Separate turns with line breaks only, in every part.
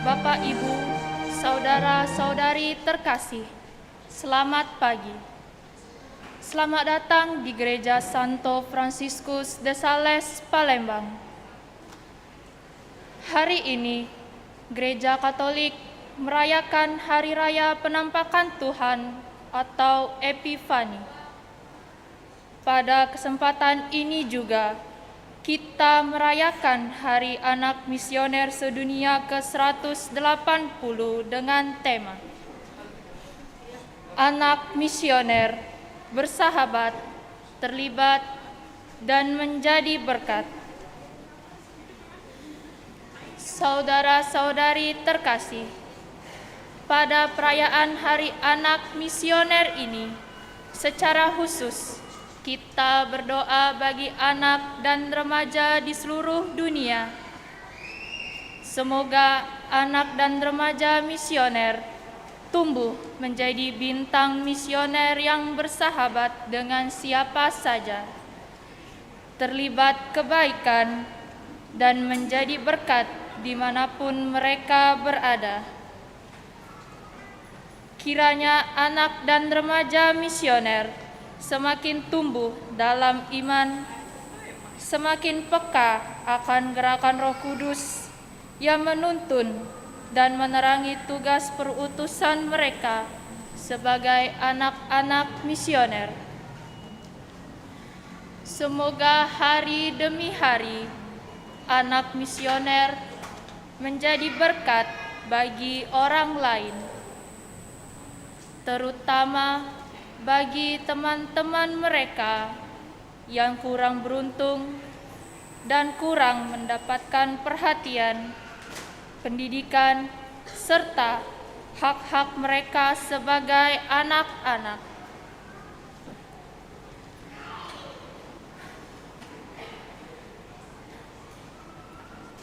Bapak, Ibu, saudara-saudari terkasih, selamat pagi. Selamat datang di Gereja Santo Fransiskus de Sales, Palembang. Hari ini, Gereja Katolik merayakan Hari Raya Penampakan Tuhan atau Epifani. Pada kesempatan ini juga, kita merayakan Hari Anak Misioner Sedunia ke-180 dengan tema Anak Misioner bersahabat, terlibat, dan menjadi berkat. Saudara-saudari terkasih, pada perayaan Hari Anak Misioner ini, secara khusus kita berdoa bagi anak dan remaja di seluruh dunia. Semoga anak dan remaja misioner tumbuh menjadi bintang misioner yang bersahabat dengan siapa saja, terlibat kebaikan, dan menjadi berkat dimanapun mereka berada. Kiranya anak dan remaja misioner semakin tumbuh dalam iman, semakin peka akan gerakan Roh Kudus yang menuntun dan menerangi tugas perutusan mereka sebagai anak-anak misioner. Semoga hari demi hari anak misioner menjadi berkat bagi orang lain, terutama bagi teman-teman mereka yang kurang beruntung dan kurang mendapatkan perhatian, pendidikan, serta hak-hak mereka sebagai anak-anak.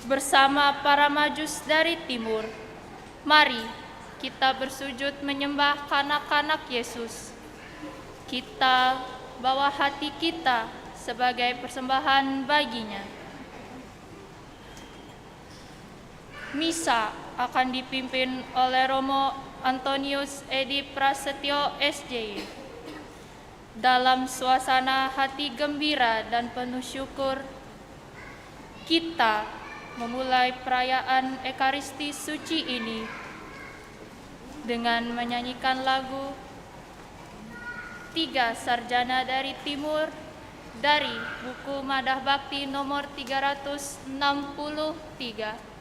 Bersama para majus dari timur, mari kita bersujud menyembah kanak-kanak Yesus. Kita bawa hati kita sebagai persembahan baginya. Misa akan dipimpin oleh Romo Antonius Edi Prasetyo SJ. Dalam suasana hati gembira dan penuh syukur, kita memulai perayaan Ekaristi Suci ini dengan menyanyikan lagu Tiga Sarjana dari Timur dari buku Madah Bakti nomor 363.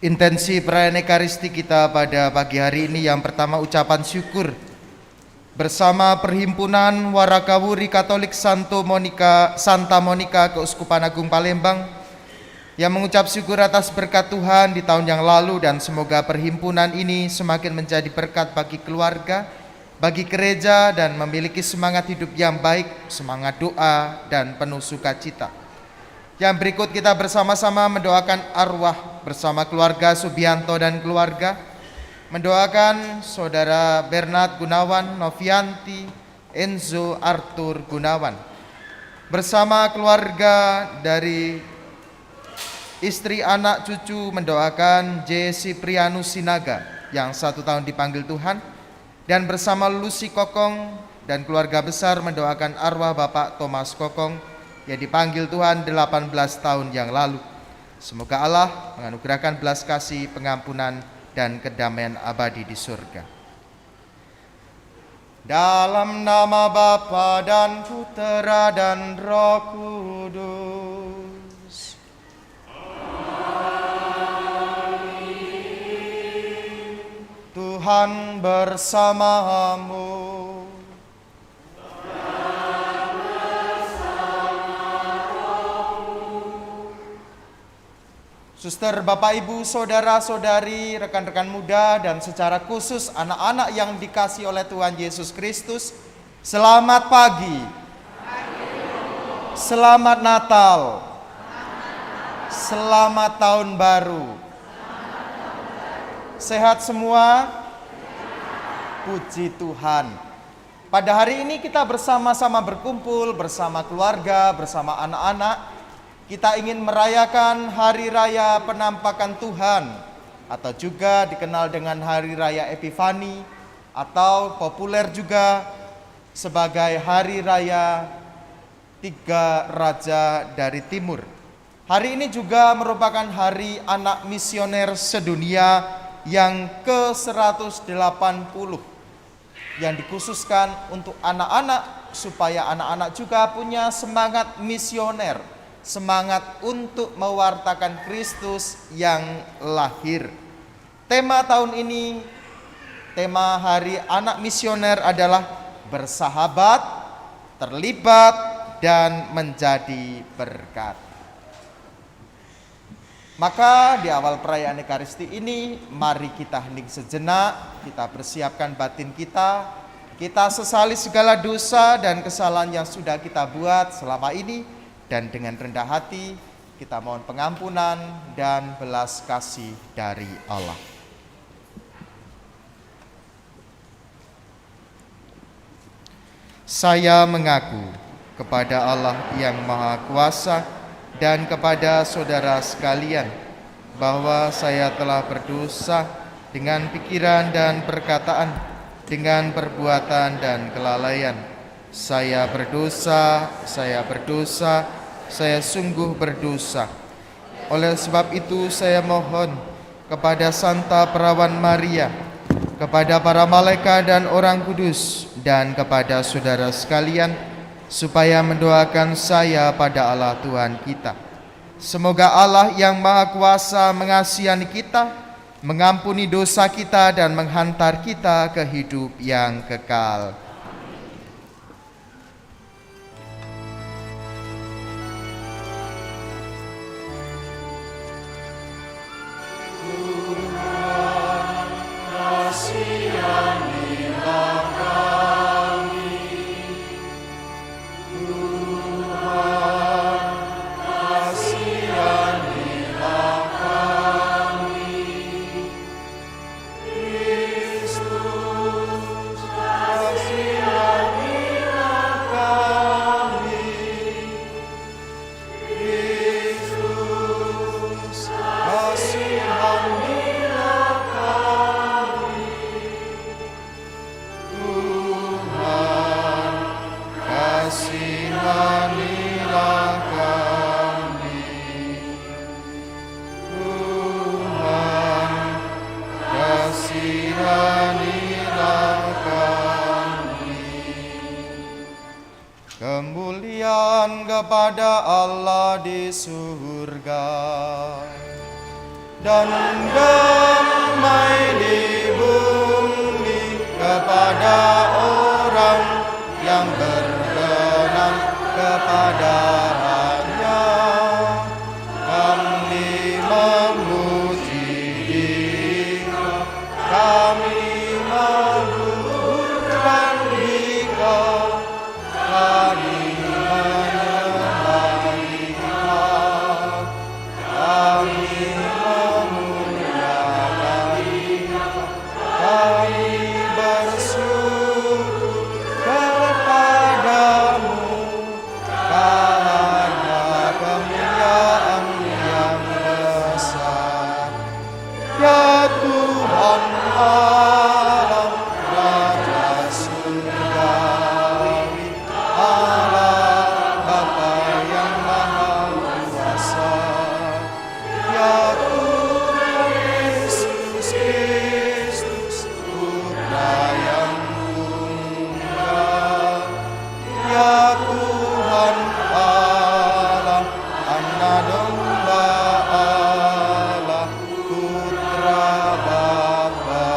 Intensi perayaan Ekaristi kita pada pagi hari ini yang pertama ucapan syukur bersama Perhimpunan Warakawuri Katolik Santa Monica Keuskupan Agung Palembang yang mengucap syukur atas berkat Tuhan di tahun yang lalu, dan semoga perhimpunan ini semakin menjadi berkat bagi keluarga, bagi gereja, dan memiliki semangat hidup yang baik, semangat doa dan penuh sukacita. Yang berikut kita bersama-sama mendoakan arwah bersama keluarga Subianto dan keluarga, mendoakan Saudara Bernard Gunawan, Novianti, Enzo Arthur Gunawan, bersama keluarga dari istri, anak, cucu, mendoakan J. Siprianus Sinaga yang 1 tahun dipanggil Tuhan, dan bersama Lucy Kokong dan keluarga besar mendoakan arwah Bapak Thomas Kokong yang dipanggil Tuhan 18 tahun yang lalu. Semoga Allah menganugerahkan belas kasih, pengampunan, dan kedamaian abadi di surga. Dalam nama Bapa dan Putera dan Roh Kudus. Amin. Tuhan bersamamu. Suster, Bapak, Ibu, saudara-saudari, rekan-rekan muda, dan secara khusus anak-anak yang dikasihi oleh Tuhan Yesus Kristus, selamat pagi. Selamat Natal. Selamat Tahun Baru. Sehat semua? Puji Tuhan. Pada hari ini kita bersama-sama berkumpul bersama keluarga, bersama anak-anak. Kita ingin merayakan Hari Raya Penampakan Tuhan, atau juga dikenal dengan Hari Raya Epifani, atau populer juga sebagai Hari Raya Tiga Raja dari Timur. Hari ini juga merupakan Hari Anak Misioner Sedunia yang ke-180 yang dikhususkan untuk anak-anak, supaya anak-anak juga punya semangat misioner, semangat untuk mewartakan Kristus yang lahir. Tema tahun ini, tema Hari Anak Misioner adalah bersahabat, terlibat, dan menjadi berkat. Maka di awal perayaan Ekaristi ini, mari kita hening sejenak, kita persiapkan batin kita sesali segala dosa dan kesalahan yang sudah kita buat selama ini, dan dengan rendah hati kita mohon pengampunan dan belas kasih dari Allah. Saya mengaku kepada Allah yang Maha Kuasa dan kepada saudara sekalian bahwa saya telah berdosa dengan pikiran dan perkataan, dengan perbuatan dan kelalaian. Saya berdosa, saya sungguh berdosa. Oleh sebab itu saya mohon kepada Santa Perawan Maria, kepada para malaikat dan orang kudus, dan kepada saudara sekalian, supaya mendoakan saya pada Allah Tuhan kita. Semoga Allah yang Maha Kuasa mengasihani kita, mengampuni dosa kita, dan menghantar kita ke hidup yang kekal. Kemuliaan kepada Allah di surga dan damai di bumi kepada orang yang berkenan kepadanya. Kami memuji Dia, kami meluhurkan Dia, kami menyembah Dia, kami memuliakan Dia, kami bersyukur kepadamu karena kemuliaan yang besar. Ya Tuhan Allah, Raja surgawi, Allah Bapa yang Maha Kuasa. Ya Tuhan Yesus Kristus, Putra yang tunggal. Ya Tuhan Allah, Anak Domba Allah, Putra Bapa.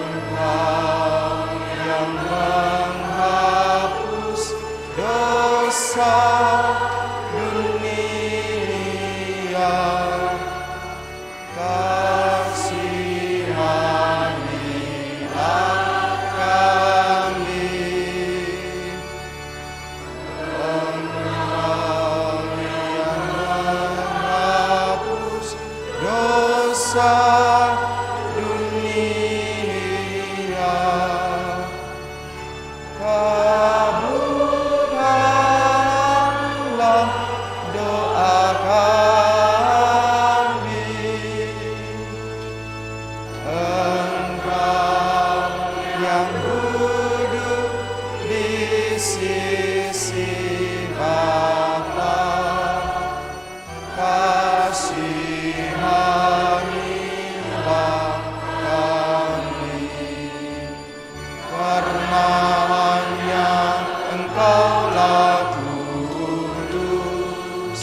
Engkau yang menghapus dosa dunia, kasihanilah kami. Engkau yang menghapus dosa dunia, kabulkanlah doa kami. Engkau yang duduk di sisi Bapa, kasihanilah kami. Karena hanya Engkaulah kudus,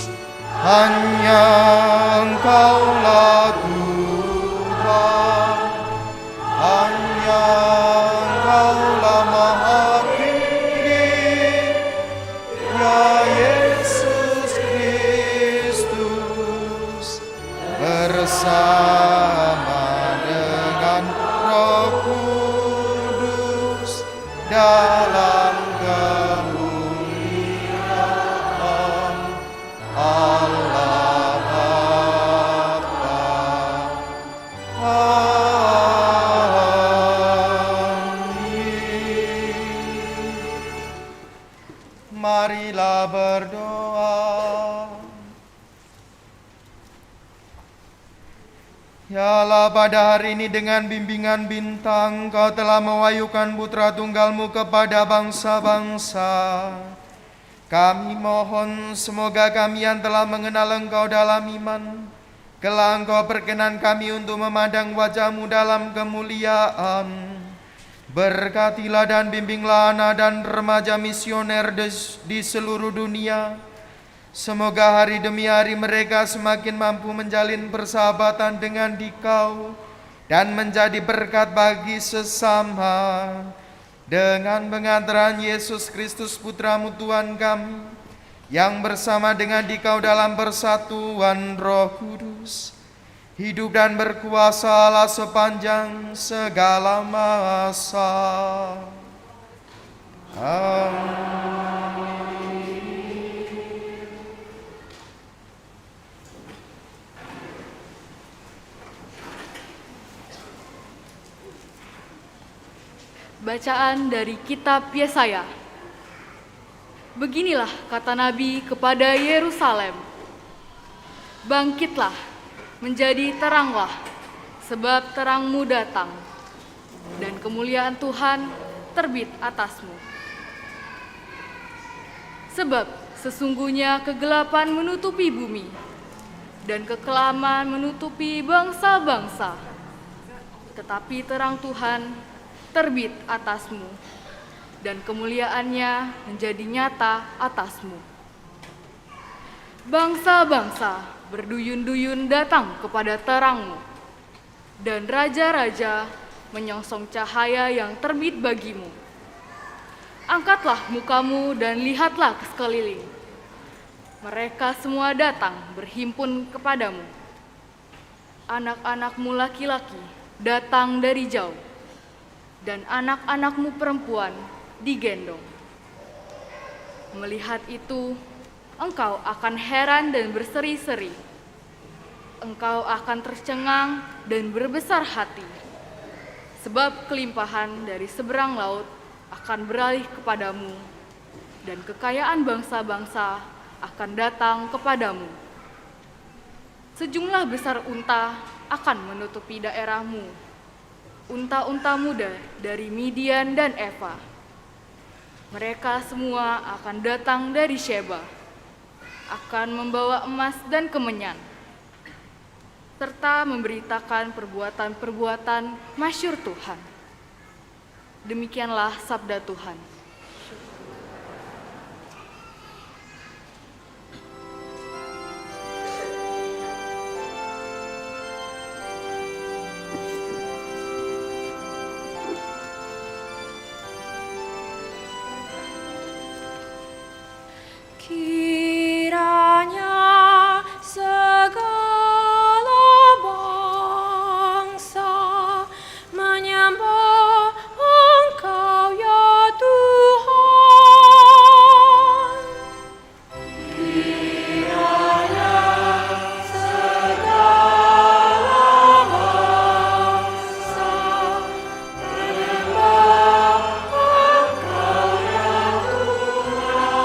hanya Engkaulah Tuhan, hanya Engkaulah Maha Tinggi, ya Yesus Kristus, bersama dengan Roh Kudus dalam kemuliaan Allah Bapa. Amin. Marilah berdoa. Ya Allah, pada hari ini dengan bimbingan bintang Kau telah mewahyukan putra tunggalmu kepada bangsa-bangsa. Kami mohon semoga kami yang telah mengenal Engkau dalam iman, kelak Engkau berkenan kami untuk memandang wajah-Mu dalam kemuliaan. Berkatilah dan bimbinglah anak dan remaja misioner di seluruh dunia. Semoga hari demi hari mereka semakin mampu menjalin persahabatan dengan Dikau dan menjadi berkat bagi sesama. Dengan pengantaran Yesus Kristus Putra-Mu Tuhan kami, yang bersama dengan Dikau dalam persatuan Roh Kudus, hidup dan berkuasa Allah sepanjang segala masa. Amin.
Bacaan dari Kitab Yesaya. Beginilah kata Nabi kepada Yerusalem. Bangkitlah, menjadi teranglah, sebab terangmu datang, dan kemuliaan Tuhan terbit atasmu. Sebab sesungguhnya kegelapan menutupi bumi, dan kekelaman menutupi bangsa-bangsa. Tetapi terang Tuhan terbit atasmu, dan kemuliaannya menjadi nyata atasmu. Bangsa-bangsa berduyun-duyun datang kepada terangmu, dan raja-raja menyongsong cahaya yang terbit bagimu. Angkatlah mukamu dan lihatlah ke sekeliling. Mereka semua datang berhimpun kepadamu. Anak-anakmu laki-laki datang dari jauh, dan anak-anakmu perempuan digendong. Melihat itu, engkau akan heran dan berseri-seri. Engkau akan tercengang dan berbesar hati, sebab kelimpahan dari seberang laut akan beralih kepadamu, dan kekayaan bangsa-bangsa akan datang kepadamu. Sejumlah besar unta akan menutupi daerahmu, unta-unta muda dari Midian dan Eva. Mereka semua akan datang dari Sheba, akan membawa emas dan kemenyan, serta memberitakan perbuatan-perbuatan masyhur Tuhan. Demikianlah sabda Tuhan.
Kiranya segala bangsa menyembah Engkau ya Tuhan. Kiranya segala bangsa menyembah Engkau ya Tuhan.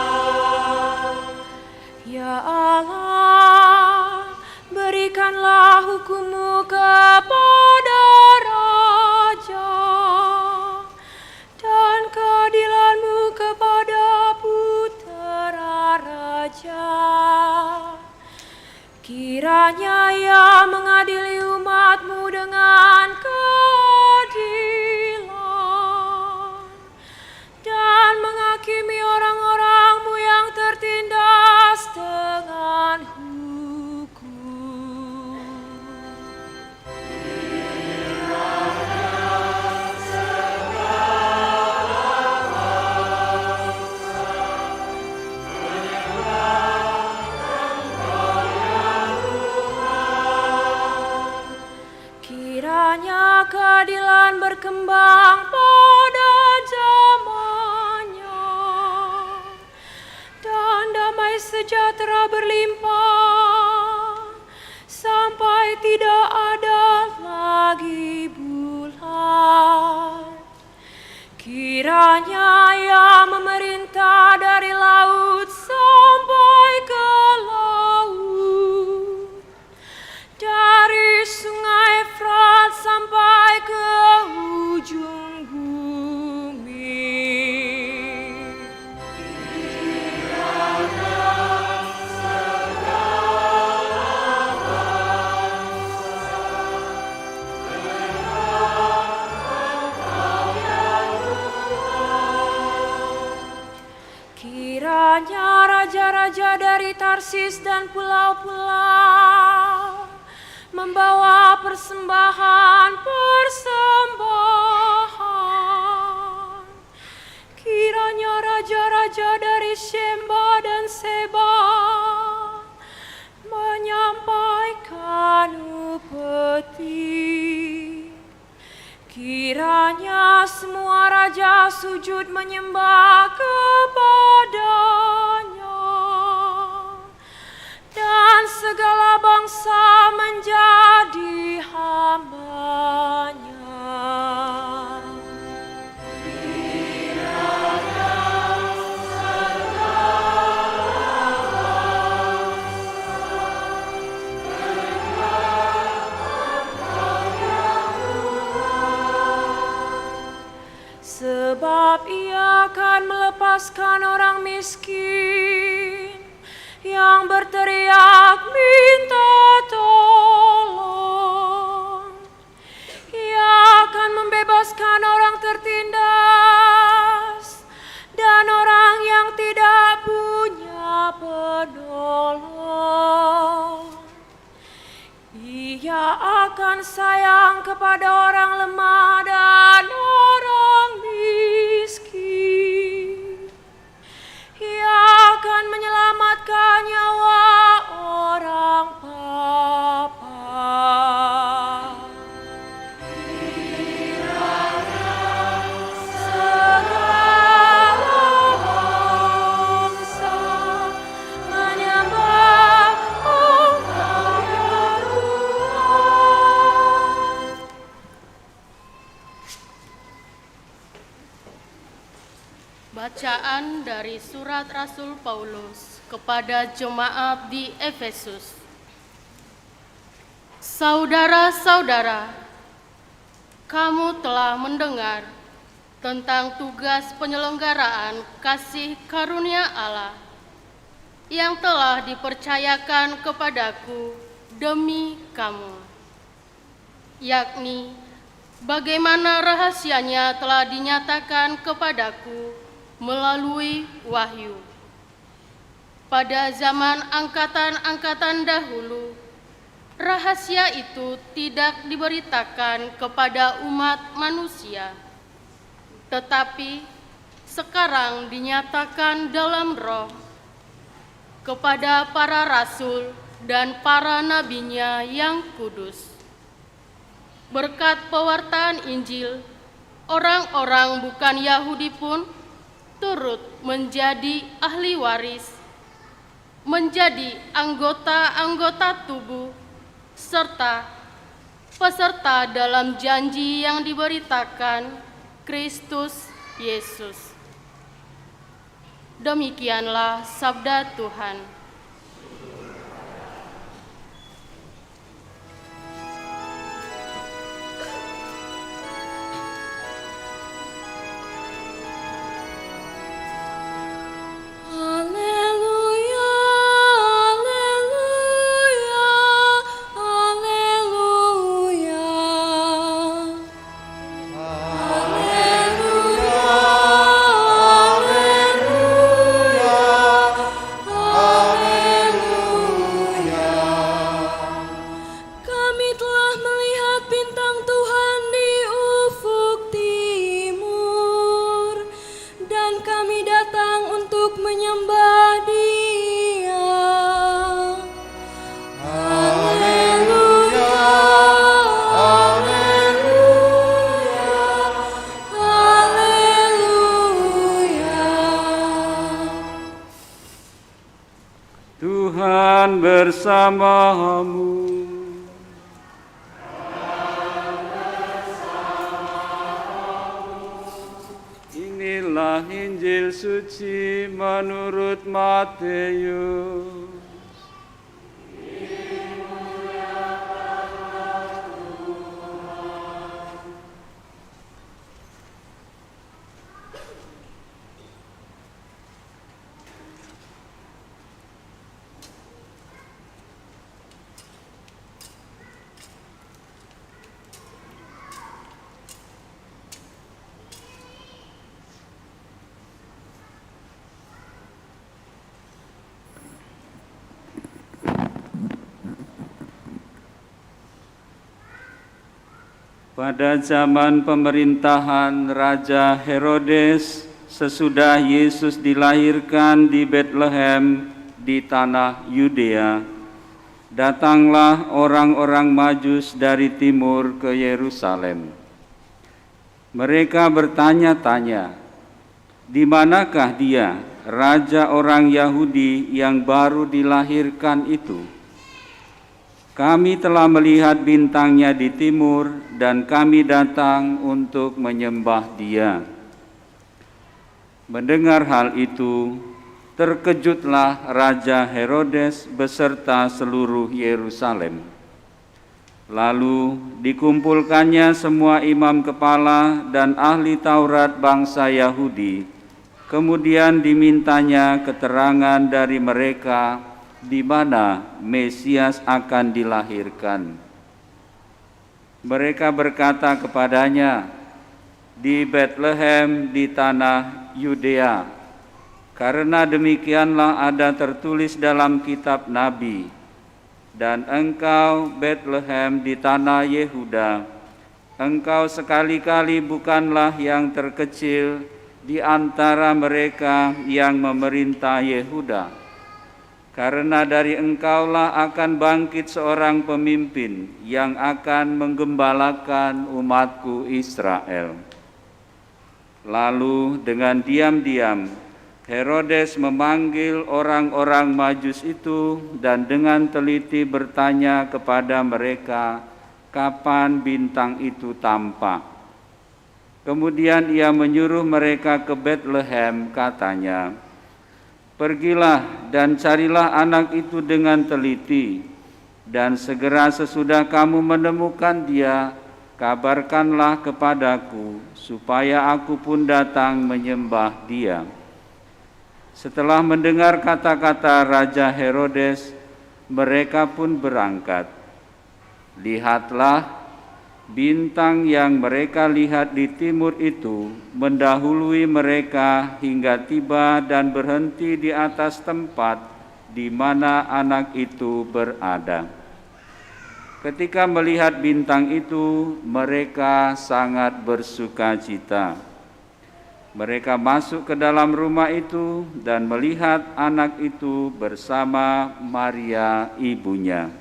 Ya Allah, berikanlah hukum-Mu kepada raja, dan keadilan-Mu kepada putera raja. Kiranya Ia mengadili umat-Mu dengan keadilan, dan menghakimi orang-orang-Mu yang tertindas dengan hukum. Kiranya keadilan berkembang pada zamannya, dan damai sejahtera berlimpah sampai tidak ada lagi bulan. Kiranya Ia memerintah dari laut sampai ke laut, dari sungai Efrat sampai ke ujung bumi. Kiranya raja-raja dari Tarsis dan pulau-pulau membawa persembahan. Kiranya raja-raja dari Sheba dan Seba menyampaikan upeti. Kiranya semua raja sujud menyembah kepadanya, dan segala bangsa menjadi hamba-Nya. Sebab Ia akan melepaskan orang miskin yang berteriak minta tolong. Ia akan membebaskan orang tertindas dan orang yang tidak punya penolong. sayang kepada orang lemah dan orang miskin. Ia akan menyelamatkan nyawa orang papa.
Bacaan dari surat Rasul Paulus kepada jemaat di Efesus. Saudara-saudara, kamu telah mendengar tentang tugas penyelenggaraan kasih karunia Allah yang telah dipercayakan kepadaku demi kamu, yakni bagaimana rahasianya telah dinyatakan kepadaku melalui wahyu. Pada zaman angkatan-angkatan dahulu, rahasia itu tidak diberitakan kepada umat manusia, tetapi sekarang dinyatakan dalam roh kepada para rasul dan para nabinya yang kudus. Berkat pewartaan Injil, orang-orang bukan Yahudi pun turut menjadi ahli waris, menjadi anggota-anggota tubuh, serta peserta dalam janji yang diberitakan Kristus Yesus. Demikianlah sabda Tuhan.
Tuhan bersamamu. Inilah Injil suci menurut Matius. Pada zaman pemerintahan Raja Herodes, sesudah Yesus dilahirkan di Betlehem di tanah Yudea, datanglah orang-orang Majus dari timur ke Yerusalem. Mereka bertanya-tanya, di manakah dia, raja orang Yahudi yang baru dilahirkan itu? Kami telah melihat bintangnya di timur dan kami datang untuk menyembah dia. Mendengar hal itu, terkejutlah Raja Herodes beserta seluruh Yerusalem. Lalu dikumpulkannya semua imam kepala dan ahli Taurat bangsa Yahudi. Kemudian dimintanya keterangan dari mereka di mana Mesias akan dilahirkan. Mereka berkata kepadanya, di Betlehem di tanah Yudea, karena demikianlah ada tertulis dalam kitab Nabi, Dan engkau, Bethlehem di tanah Yehuda, engkau sekali-kali bukanlah yang terkecil di antara mereka yang memerintah Yehuda, karena dari engkaulah akan bangkit seorang pemimpin yang akan menggembalakan umatku Israel. Lalu dengan diam-diam Herodes memanggil orang-orang Majus itu dan dengan teliti bertanya kepada mereka kapan bintang itu tampak. Kemudian ia menyuruh mereka ke Bethlehem, katanya, "Pergilah dan carilah anak itu dengan teliti, dan segera sesudah kamu menemukan dia, kabarkanlah kepadaku, supaya aku pun datang menyembah dia." Setelah mendengar kata-kata Raja Herodes, mereka pun berangkat. Lihatlah, bintang yang mereka lihat di timur itu mendahului mereka hingga tiba dan berhenti di atas tempat di mana anak itu berada. Ketika melihat bintang itu, mereka sangat bersukacita. Mereka masuk ke dalam rumah itu dan melihat anak itu bersama Maria ibunya.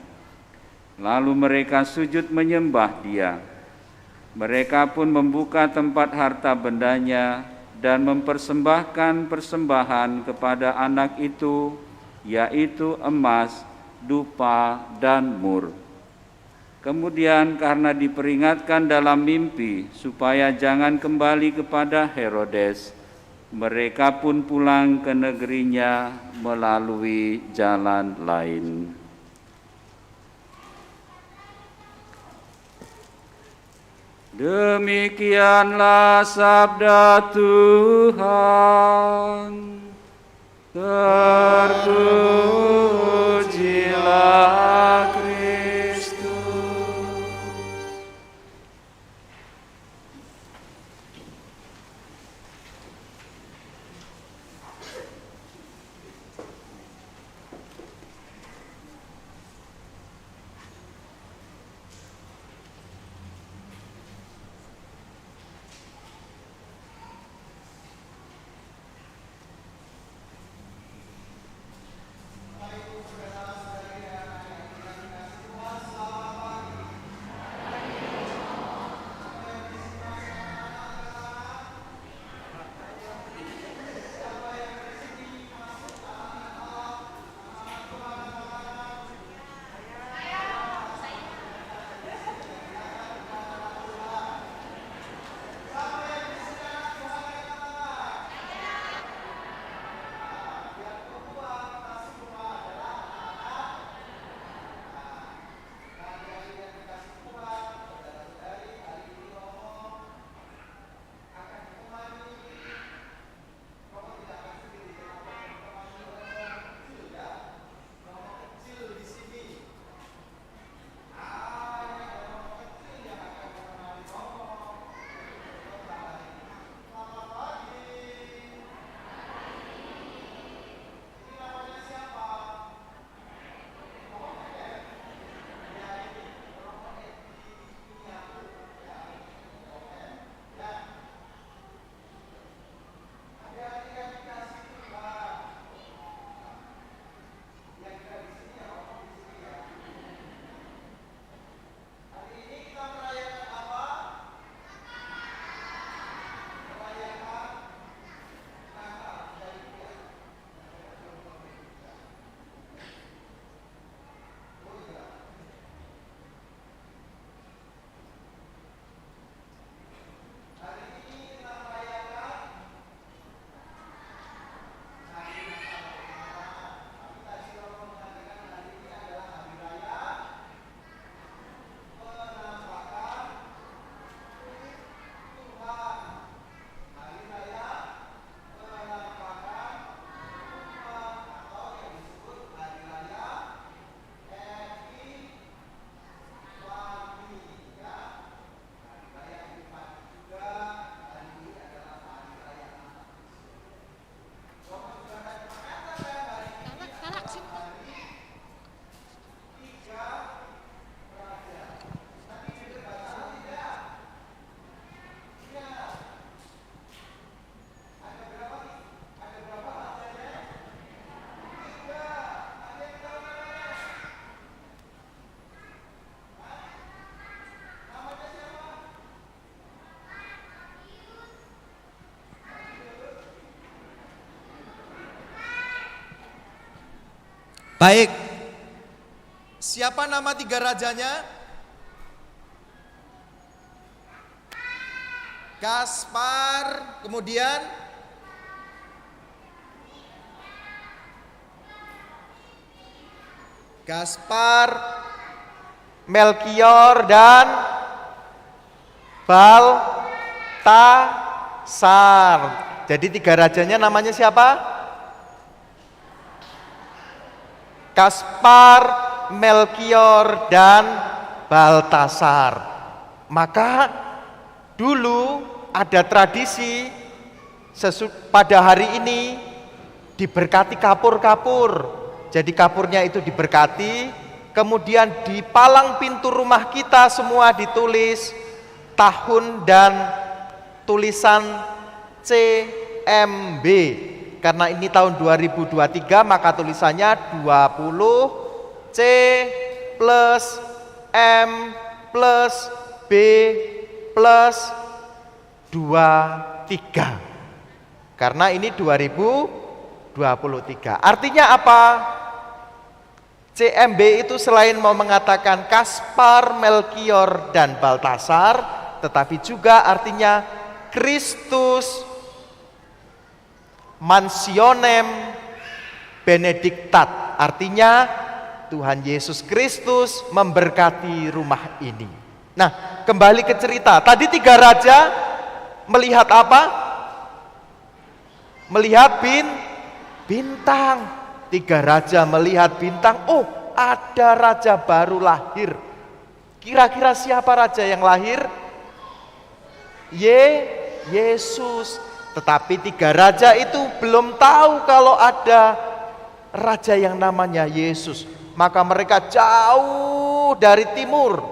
Lalu mereka sujud menyembah dia. Mereka pun membuka tempat harta bendanya dan mempersembahkan persembahan kepada anak itu, yaitu emas, dupa, dan mur. Kemudian karena diperingatkan dalam mimpi supaya jangan kembali kepada Herodes, mereka pun pulang ke negerinya melalui jalan lain. Demikianlah sabda Tuhan. Terpujilah Kristus.
Baik. Siapa nama 3 rajanya? Kaspar, kemudian Gaspar, Melkior, dan Baltasar. Jadi 3 rajanya namanya siapa? Kaspar, Melkior, dan Baltasar. Maka dulu ada tradisi pada hari ini diberkati kapur-kapur. Jadi kapurnya itu diberkati, kemudian di palang pintu rumah kita semua ditulis tahun dan tulisan CMB. Karena ini tahun 2023, maka tulisannya 20 C plus M plus B plus 23. Karena ini 2023. Artinya apa? CMB itu selain mau mengatakan Kaspar, Melkior, dan Baltasar, tetapi juga artinya Christus Mansionem Benedictat. Artinya Tuhan Yesus Kristus memberkati rumah ini. Nah, kembali ke cerita. Tadi 3 raja melihat apa? Melihat bintang. 3 raja melihat bintang. Oh, ada raja baru lahir. Kira-kira siapa raja yang lahir? Yesus. Tetapi 3 raja itu belum tahu kalau ada raja yang namanya Yesus. Maka mereka jauh dari timur,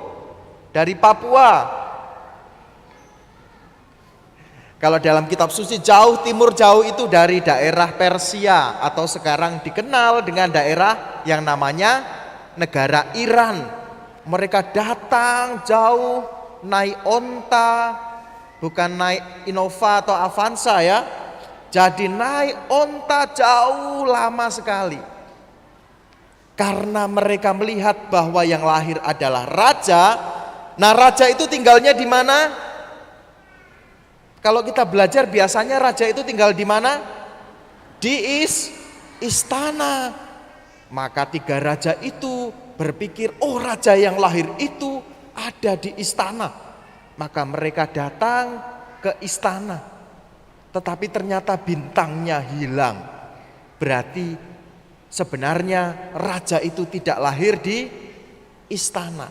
dari Papua. Kalau dalam kitab suci jauh timur, jauh itu dari daerah Persia atau sekarang dikenal dengan daerah yang namanya negara Iran. Mereka datang jauh naik onta, bukan naik Innova atau Avanza ya. Jadi naik onta jauh lama sekali. Karena mereka melihat bahwa yang lahir adalah raja. Nah, raja itu tinggalnya di mana? Kalau kita belajar biasanya raja itu tinggal di mana? Di istana. Maka 3 raja itu berpikir, oh raja yang lahir itu ada di istana. Maka mereka datang ke istana. Tetapi ternyata bintangnya hilang. Berarti sebenarnya raja itu tidak lahir di istana.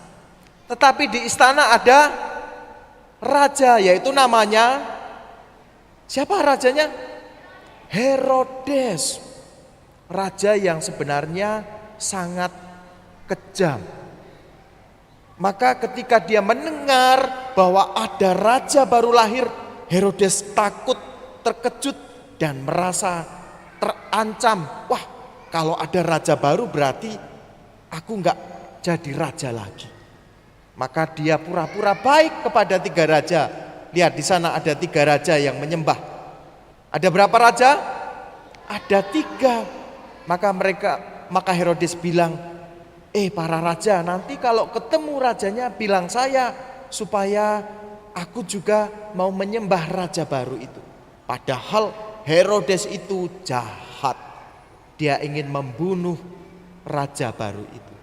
Tetapi di istana ada raja, yaitu namanya, siapa rajanya? Herodes. Raja yang sebenarnya sangat kejam. Maka ketika dia mendengar bahwa ada raja baru lahir, Herodes takut, terkejut, dan merasa terancam. Wah, kalau ada raja baru berarti aku enggak jadi raja lagi. Maka dia pura-pura baik kepada 3 raja. Lihat di sana ada 3 raja yang menyembah. Ada berapa raja? Ada 3. Maka Herodes bilang, para raja, nanti kalau ketemu rajanya bilang saya, supaya aku juga mau menyembah raja baru itu. Padahal Herodes itu jahat. Dia ingin membunuh raja baru itu.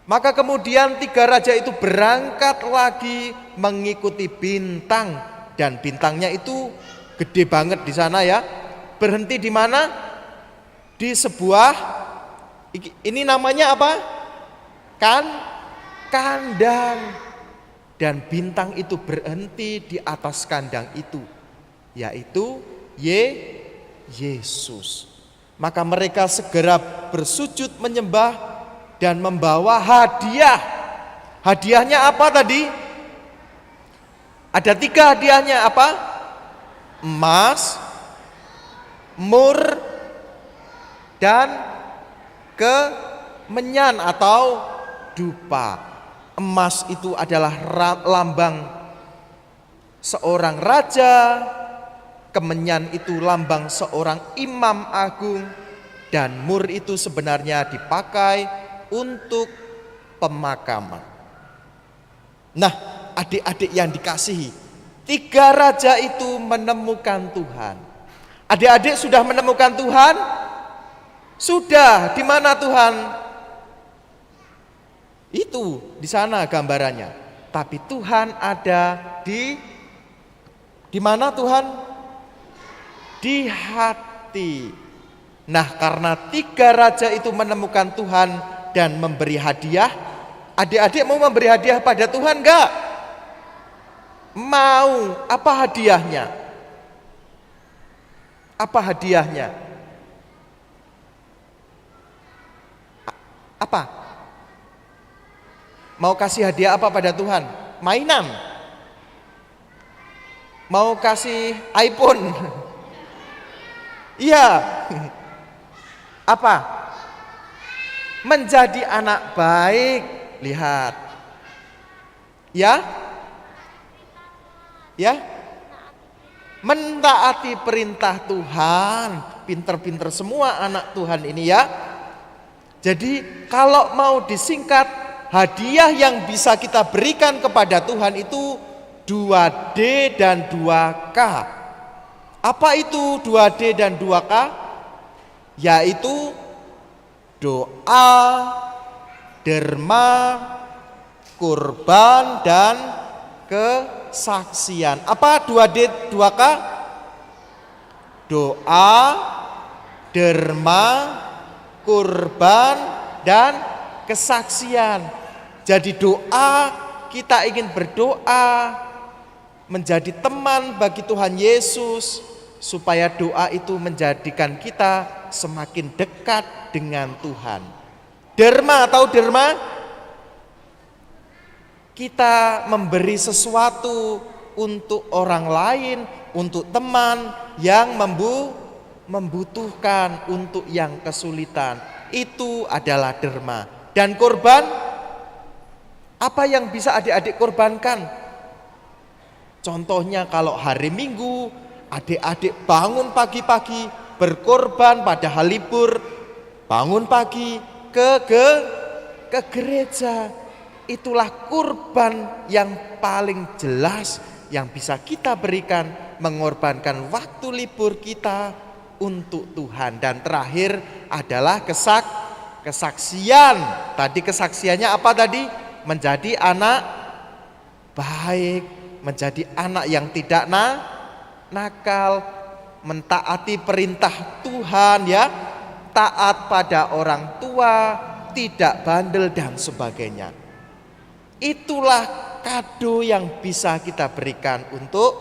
Maka kemudian 3 raja itu berangkat lagi mengikuti bintang. Dan bintangnya itu gede banget di sana ya. Berhenti di mana? Di sebuah, ini namanya apa? Kandang. Dan bintang itu berhenti di atas kandang itu, yaitu Yesus. Maka mereka segera bersujud menyembah dan membawa hadiah. Hadiahnya apa tadi? Ada 3 hadiahnya, apa? Emas, mur, dan kemenyan atau dupa. Emas itu adalah lambang seorang raja, kemenyan itu lambang seorang imam agung, Dan mur itu sebenarnya dipakai untuk pemakaman. Nah, adik-adik yang dikasihi, 3 raja itu menemukan Tuhan. Adik-adik sudah menemukan Tuhan? Sudah. Di mana Tuhan? Itu di sana gambarannya. Tapi Tuhan ada di mana Tuhan? Di hati. Nah, karena 3 raja itu menemukan Tuhan dan memberi hadiah, adik-adik mau memberi hadiah pada Tuhan enggak? Mau. Apa hadiahnya? Apa hadiahnya? Apa? Mau kasih hadiah apa pada Tuhan? Mainan? Mau kasih iPhone? Iya. Apa? Menjadi anak baik. Lihat. Ya? Ya? Mentaati perintah Tuhan. Pinter-pinter semua anak Tuhan ini ya. Jadi kalau mau disingkat, hadiah yang bisa kita berikan kepada Tuhan itu 2D dan 2K. Apa itu 2D dan 2K? Yaitu doa, derma, kurban, dan kesaksian. Apa 2D 2K? Doa, derma, kurban, dan kesaksian. Jadi doa, kita ingin berdoa menjadi teman bagi Tuhan Yesus, supaya doa itu menjadikan kita semakin dekat dengan Tuhan. Derma, tahu derma? Kita memberi sesuatu untuk orang lain, untuk teman yang membutuhkan, untuk yang kesulitan. Itu adalah derma. Dan korban, apa yang bisa adik-adik korbankan? Contohnya kalau hari Minggu, adik-adik bangun pagi-pagi, berkorban padahal libur, bangun pagi ke gereja. Itulah kurban yang paling jelas yang bisa kita berikan, mengorbankan waktu libur kita untuk Tuhan. Dan terakhir adalah kesaksian. Tadi kesaksiannya apa tadi? Menjadi anak baik, menjadi anak yang tidak nakal, mentaati perintah Tuhan ya, taat pada orang tua, tidak bandel dan sebagainya. Itulah kado yang bisa kita berikan untuk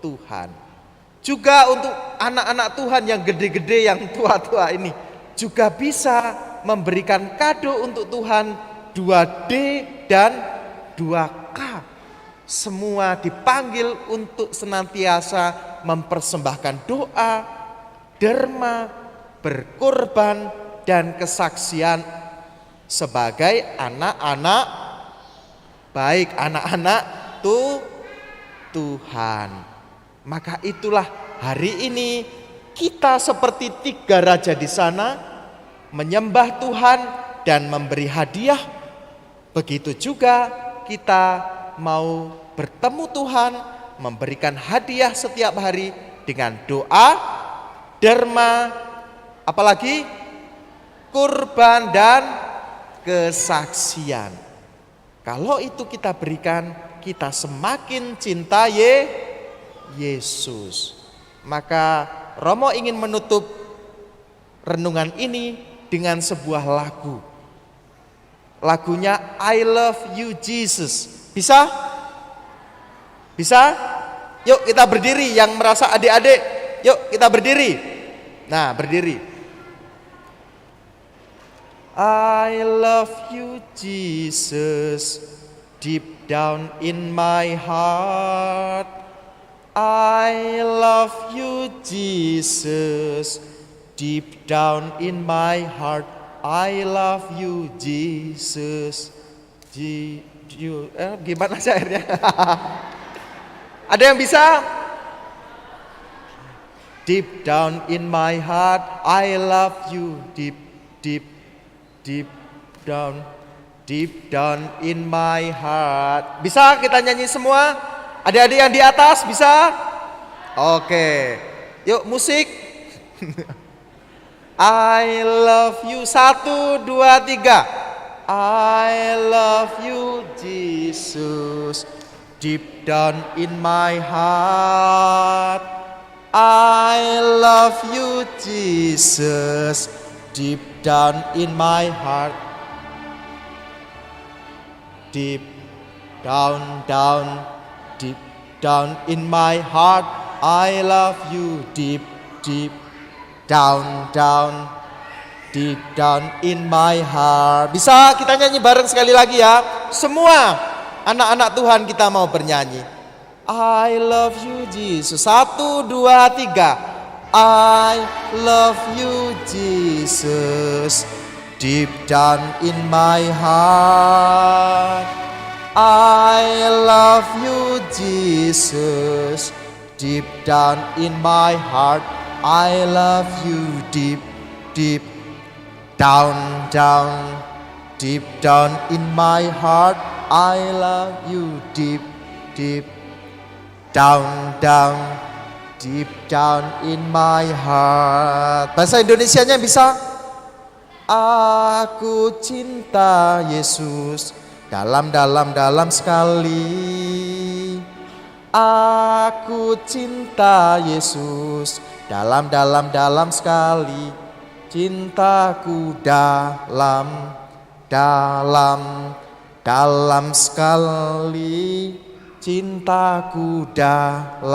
Tuhan. Juga untuk anak-anak Tuhan yang gede-gede, yang tua-tua ini juga bisa memberikan kado untuk Tuhan 2D dan 2K. Semua dipanggil untuk senantiasa mempersembahkan doa, derma, berkorban, dan kesaksian sebagai anak-anak baik, anak-anak Tuhan. Maka itulah hari ini kita seperti 3 raja di sana, menyembah Tuhan dan memberi hadiah. Begitu juga kita mau bertemu Tuhan, memberikan hadiah setiap hari dengan doa, derma, apalagi kurban dan kesaksian. Kalau itu kita berikan, kita semakin cinta Yesus. Maka Romo ingin menutup renungan ini dengan sebuah lagu. Lagunya I Love You Jesus. Bisa? Bisa? Yuk kita berdiri, yang merasa adik-adik. Yuk kita berdiri. Nah, berdiri. I love you Jesus, deep down in my heart. I love you Jesus, deep down in my heart. I love you Jesus. Gimana syairnya? Ada yang bisa? Deep down in my heart, I love you. Deep, deep, deep down, deep down in my heart. Bisa kita nyanyi semua? Adik-adik yang di atas bisa? Oke, yuk musik. I love you, 1, 2, 3. I love you, Jesus. Deep down in my heart, I love you, Jesus. Deep down in my heart, deep down, down, deep down in my heart, I love you. Deep, deep down, down, deep down in my heart. Bisa kita nyanyi bareng sekali lagi ya. Semua anak-anak Tuhan kita mau bernyanyi. I love you Jesus. 1, 2, 3. I love you Jesus. Deep down in my heart, I love you Jesus. Deep down in my heart, I love you. Deep, deep down, down, deep down in my heart, I love you. Deep, deep down, down, deep down in my heart. Bahasa Indonesianya bisa? Aku cinta Yesus dalam sekali. Aku cinta Yesus dalam sekali. Cintaku dalam sekali. Cintaku dalam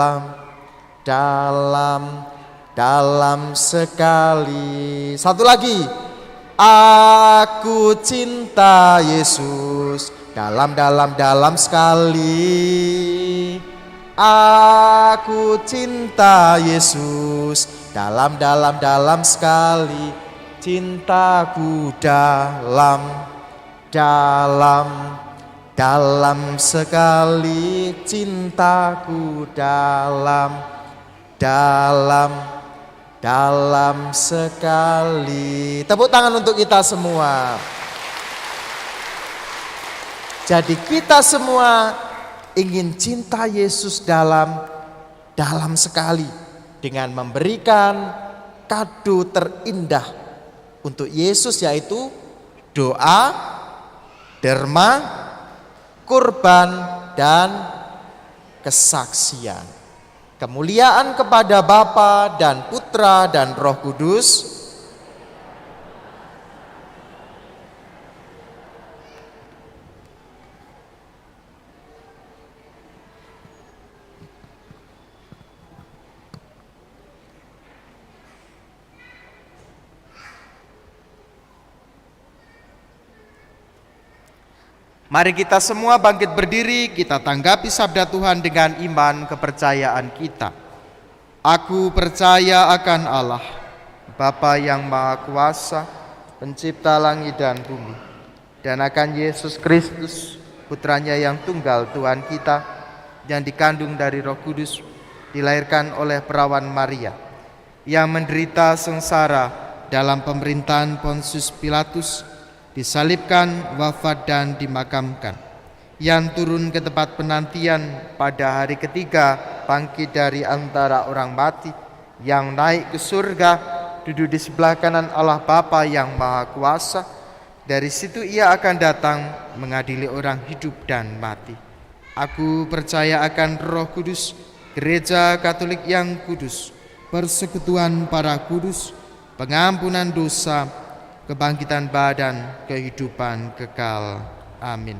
sekali. Satu lagi. Aku cinta Yesus dalam sekali. Aku cinta Yesus dalam sekali. Cintaku dalam sekali. Cintaku dalam sekali. Tepuk tangan untuk kita semua. Jadi kita semua ingin cinta Yesus dalam sekali, dengan memberikan kado terindah untuk Yesus, yaitu doa, derma, kurban, dan kesaksian. Kemuliaan kepada Bapa dan Putra dan Roh Kudus. Mari kita semua bangkit berdiri, kita tanggapi sabda Tuhan dengan iman kepercayaan kita. Aku percaya akan Allah, Bapa yang Maha Kuasa, pencipta langit dan bumi, dan akan Yesus Kristus, Putranya yang tunggal Tuhan kita, yang dikandung dari Roh Kudus, dilahirkan oleh perawan Maria, yang menderita sengsara dalam pemerintahan Pontius Pilatus, disalibkan, wafat dan dimakamkan, yang turun ke tempat penantian, pada hari ketiga bangkit dari antara orang mati, yang naik ke surga, duduk di sebelah kanan Allah Bapa yang Maha Kuasa. Dari situ ia akan datang mengadili orang hidup dan mati. Aku percaya akan Roh Kudus, Gereja Katolik yang kudus, persekutuan para kudus, pengampunan dosa, kebangkitan badan, kehidupan kekal. Amin.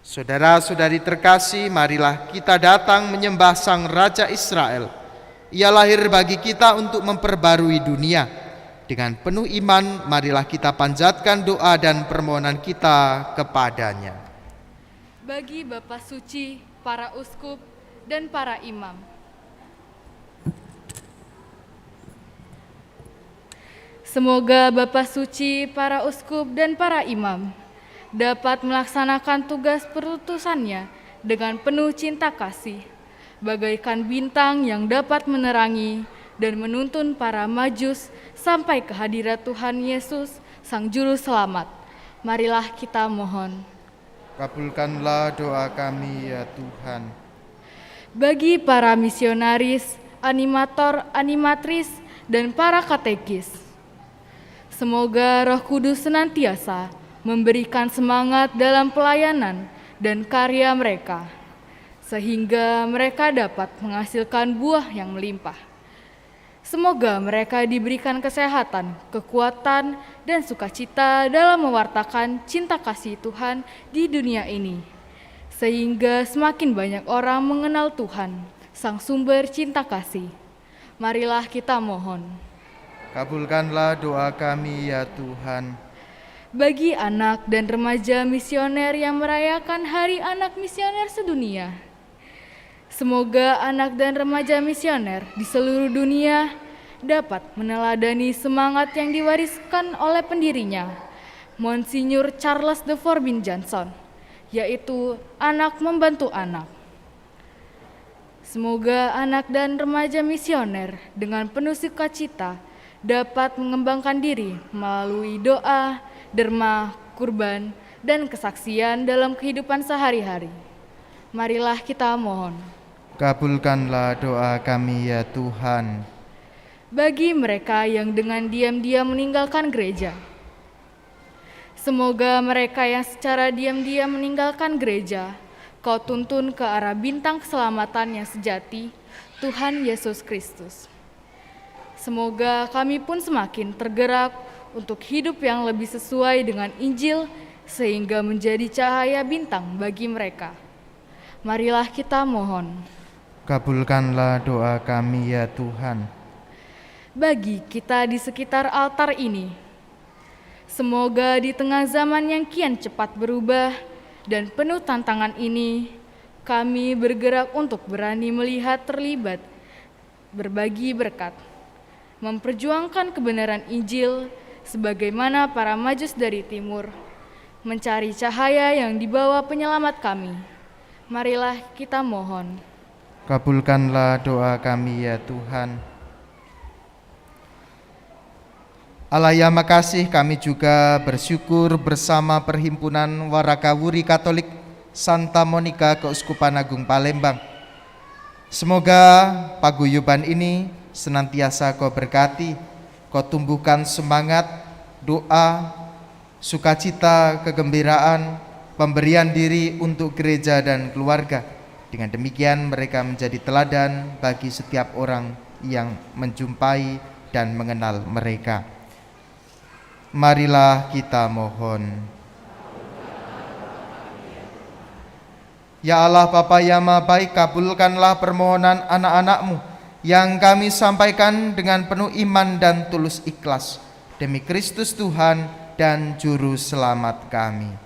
Saudara-saudari terkasih, marilah kita datang menyembah Sang Raja Israel. Ia lahir bagi kita untuk memperbarui dunia. Dengan penuh iman, marilah kita panjatkan doa dan permohonan kita kepadanya.
Bagi Bapa Suci, para uskup, dan para imam, semoga Bapa Suci, para uskup, dan para imam dapat melaksanakan tugas perutusannya dengan penuh cinta kasih, bagaikan bintang yang dapat menerangi dan menuntun para majus sampai ke hadirat Tuhan Yesus, Sang Juru Selamat. Marilah kita mohon.
Kabulkanlah doa kami ya Tuhan.
Bagi para misionaris, animator, animatris, dan para katekis, semoga Roh Kudus senantiasa memberikan semangat dalam pelayanan dan karya mereka, sehingga mereka dapat menghasilkan buah yang melimpah. Semoga mereka diberikan kesehatan, kekuatan, dan sukacita dalam mewartakan cinta kasih Tuhan di dunia ini, sehingga semakin banyak orang mengenal Tuhan, Sang Sumber cinta kasih. Marilah kita mohon.
Kabulkanlah doa kami ya Tuhan.
Bagi anak dan remaja misioner yang merayakan Hari Anak Misioner Sedunia, semoga anak dan remaja misioner di seluruh dunia dapat meneladani semangat yang diwariskan oleh pendirinya, Monsinyur Charles de Forbin Johnson, yaitu anak membantu anak. Semoga anak dan remaja misioner dengan penuh sukacita dapat mengembangkan diri melalui doa, derma, kurban, dan kesaksian dalam kehidupan sehari-hari. Marilah kita mohon.
Kabulkanlah doa kami ya Tuhan.
Bagi mereka yang dengan diam-diam meninggalkan gereja, semoga mereka yang secara diam-diam meninggalkan gereja, Kau tuntun ke arah bintang keselamatan yang sejati, Tuhan Yesus Kristus. Semoga kami pun semakin tergerak untuk hidup yang lebih sesuai dengan Injil, sehingga menjadi cahaya bintang bagi mereka. Marilah kita mohon.
Kabulkanlah doa kami ya Tuhan.
Bagi kita di sekitar altar ini, semoga di tengah zaman yang kian cepat berubah dan penuh tantangan ini, kami bergerak untuk berani melihat terlibat, berbagi berkat, memperjuangkan kebenaran Injil sebagaimana para majus dari timur, mencari cahaya yang dibawa penyelamat kami. Marilah kita mohon.
Kabulkanlah doa kami ya Tuhan. Allah yang makasih, kami juga bersyukur bersama Perhimpunan Warakawuri Katolik Santa Monika Keuskupan Agung Palembang. Semoga paguyuban ini senantiasa Kau berkati, Kau tumbuhkan semangat, doa, sukacita, kegembiraan, pemberian diri untuk gereja dan keluarga. Dengan demikian mereka menjadi teladan bagi setiap orang yang menjumpai dan mengenal mereka. Marilah kita mohon. Ya Allah Bapa yang Maha Baik, kabulkanlah permohonan anak-anak-Mu yang kami sampaikan dengan penuh iman dan tulus ikhlas, demi Kristus Tuhan dan Juru Selamat kami.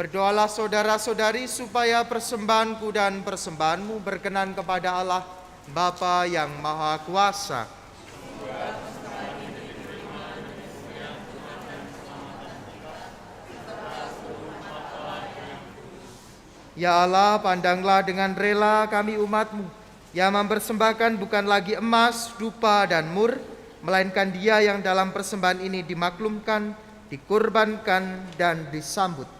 Berdoalah saudara-saudari supaya persembahanku dan persembahanmu berkenan kepada Allah Bapa yang Maha Kuasa. Ya Allah, pandanglah dengan rela kami umat-Mu yang mempersembahkan bukan lagi emas, dupa, dan mur, melainkan Dia yang dalam persembahan ini dimaklumkan, dikurbankan, dan disambut.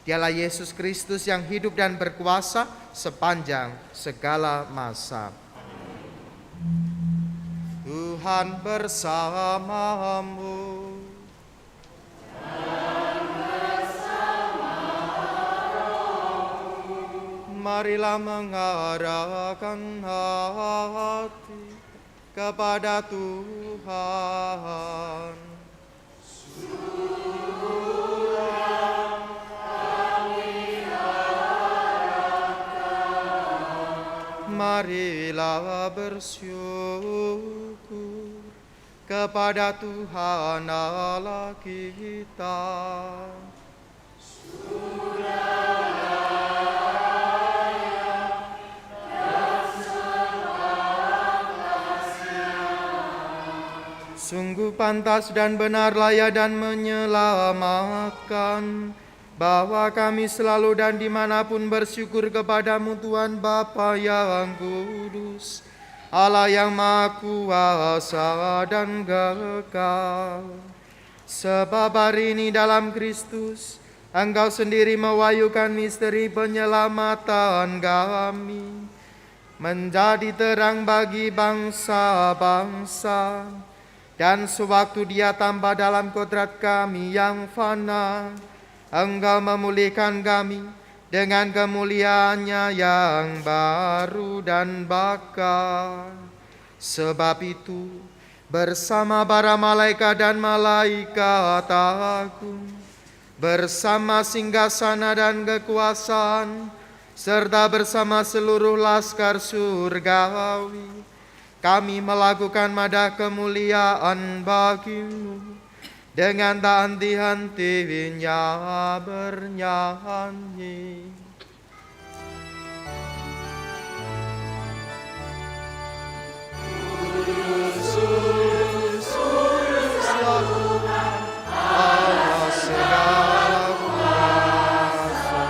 Dialah Yesus Kristus yang hidup dan berkuasa sepanjang segala masa. Tuhan bersamamu. Marilah mengarahkan hati kepada Tuhan. Marilah bersyukur kepada Tuhan Allah kita. Sungguh pantas dan benar, layak dan menyelamatkan, bahwa kami selalu dan dimanapun bersyukur kepadamu Tuhan Bapa yang kudus, Allah yang Maha Kuasa dan kekal. Sebab hari ini dalam Kristus, Engkau sendiri mewahyukan misteri penyelamatan kami, menjadi terang bagi bangsa-bangsa. Dan sewaktu Dia tambah dalam kodrat kami yang fana, Engkau memulihkan kami dengan kemuliaannya yang baru dan bakal. Sebab itu, bersama para malaikat dan malaikat agung, bersama singgasana dan kekuasaan, serta bersama seluruh laskar surgawi, kami melakukan madah kemuliaan bagimu, dengan tak henti-hentinya bernyanyi. Allah segala kuasa,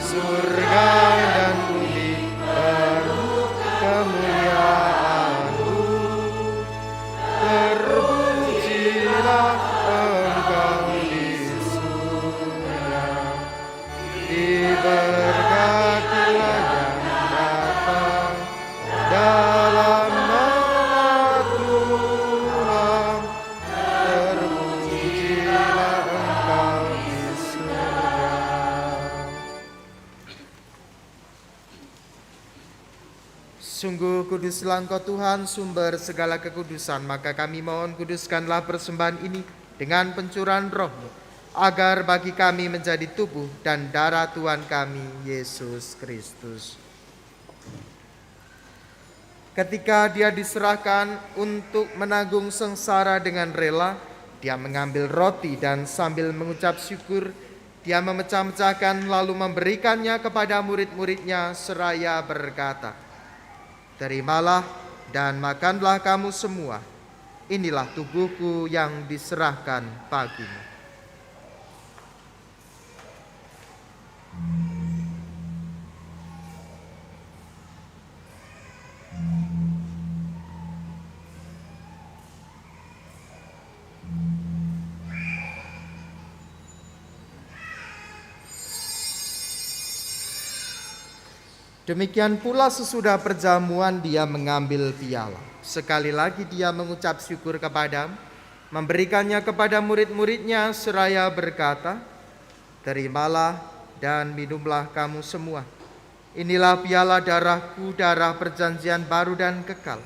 surga dan bumi penuh kemuliaan-Mu. Terpujilah Engkau di surga, diberkatilah yang datang dalam nama Tuhan. Terpujilah Engkau di surga. Sungguh kuduslah Engkau Tuhan, sumber segala kekudusan. Maka kami mohon, kuduskanlah persembahan ini dengan pencurahan Roh-Mu, agar bagi kami menjadi tubuh dan darah Tuhan kami, Yesus Kristus. Ketika Dia diserahkan untuk menanggung sengsara dengan rela, Dia mengambil roti dan sambil mengucap syukur, Dia memecah-mecahkan lalu memberikannya kepada murid-murid-Nya seraya berkata, "Terimalah dan makanlah kamu semua. Inilah tubuhku yang diserahkan bagimu." Demikian pula sesudah perjamuan Dia mengambil piala. Sekali lagi Dia mengucap syukur kepada, memberikannya kepada murid-murid-Nya seraya berkata, "Terimalah dan minumlah kamu semua. Inilah piala darah-Ku, darah perjanjian baru dan kekal,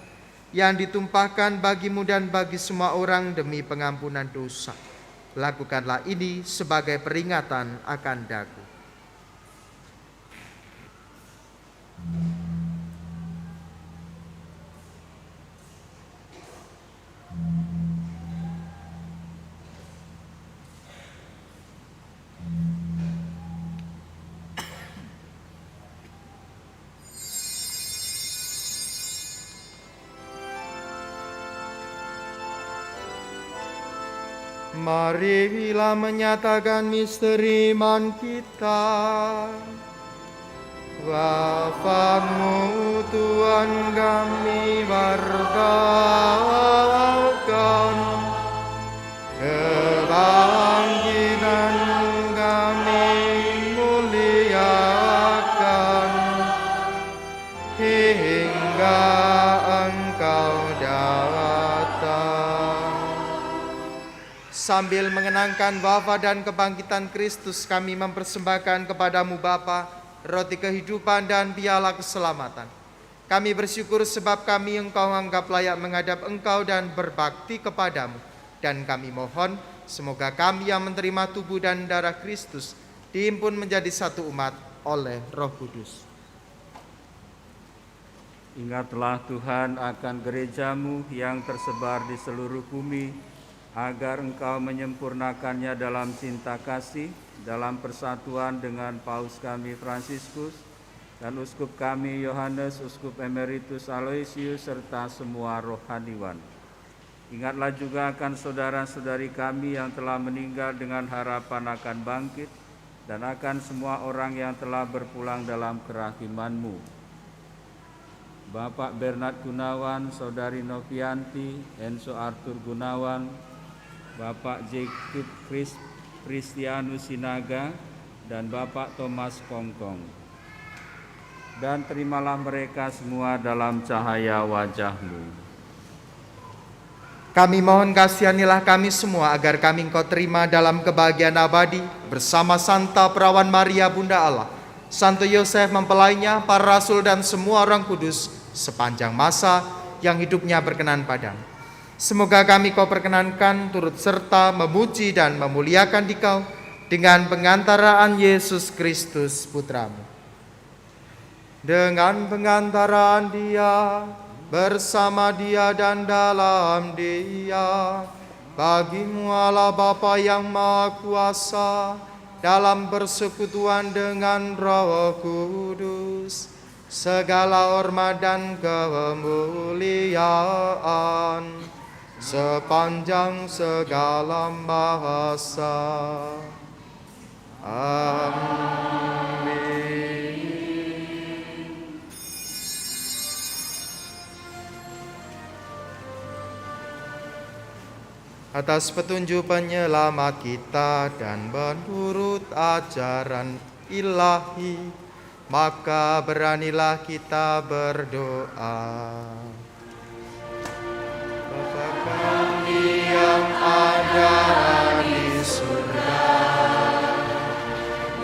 yang ditumpahkan bagimu dan bagi semua orang demi pengampunan dosa. Lakukanlah ini sebagai peringatan akan Daku." Marilah menyatakan misteri iman kita. Bapa-Mu Tuhan kami wartakan, kebangkitan kami muliakan, hingga Engkau datang. Sambil mengenangkan wafat dan kebangkitan Kristus, kami mempersembahkan kepadamu Bapa roti kehidupan dan piala keselamatan. Kami bersyukur sebab kami Engkau anggap layak menghadap Engkau dan berbakti kepadamu. Dan kami mohon semoga kami yang menerima tubuh dan darah Kristus dihimpun menjadi satu umat oleh Roh Kudus.
Ingatlah Tuhan akan gereja-Mu yang tersebar di seluruh bumi, agar Engkau menyempurnakannya dalam cinta kasih, dalam persatuan dengan Paus kami Fransiskus dan Uskup kami Yohanes, Uskup Emeritus Aloysius, serta semua rohaniwan. Ingatlah juga akan saudara-saudari kami yang telah meninggal dengan harapan akan bangkit, dan akan semua orang yang telah berpulang dalam kerahiman-Mu. Bapak Bernard Gunawan, Saudari Novianti, Enzo Arthur Gunawan, Bapak Jacob Kristianus Sinaga, dan Bapak Thomas Kongkong. Dan terimalah mereka semua dalam cahaya wajah-Mu.
Kami mohon kasihanilah kami semua agar kami Engkau terima dalam kebahagiaan abadi bersama Santa Perawan Maria Bunda Allah, Santo Yosef mempelainya, para rasul dan semua orang kudus sepanjang masa yang hidupnya berkenan padamu. Semoga kami Kau perkenankan turut serta memuji dan memuliakan Dikau dengan pengantaraan Yesus Kristus Putra-Mu. Dengan pengantaraan Dia, bersama Dia dan dalam Dia, bagi-Mu Allah Bapa yang Maha Kuasa, dalam persekutuan dengan Roh Kudus, segala hormat dan kemuliaan sepanjang segala masa. Amin. Atas petunjuk penyelamat kita dan menurut ajaran ilahi, maka beranilah kita berdoa. Bapa kami yang ada di surga,